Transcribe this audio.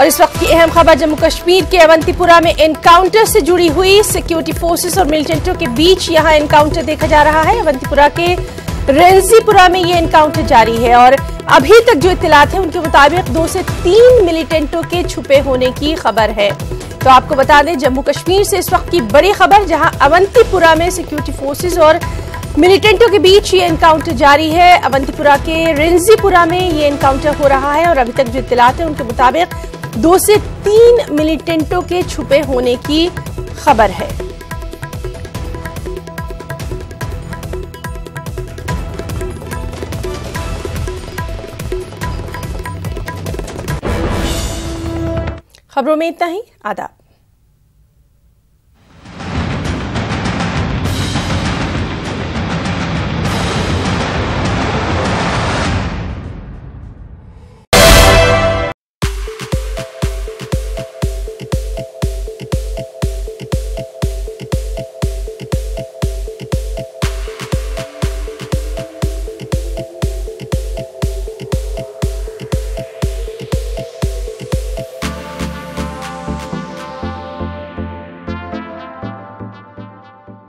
और इस वक्त की अहम खबर जम्मू कश्मीर के अवंतीपुरा में एनकाउंटर से जुड़ी हुई। सिक्योरिटी फोर्सेस और मिलिटेंटों के बीच यहां एनकाउंटर देखा जा रहा है। अवंतीपुरा के रेंजीपुरा में ये एनकाउंटर जारी है और अभी तक जो इत्तलात है उनके मुताबिक 2 से 3 मिलिटेंटों के छुपे होने की खबर है। तो आपको बता दें, जम्मू कश्मीर से इस वक्त की बड़ी खबर, जहां अवंतीपुरा में सिक्योरिटी फोर्सेस और मिलिटेंटों के बीच ये एनकाउंटर जारी है। अवंतीपुरा के रेंजीपुरा में ये एनकाउंटर हो रहा है और अभी तक जो इत्तलात है उनके मुताबिक 2 से 3 मिलिटेंटों के छुपे होने की खबर है। खबरों में इतना ही। आदाब।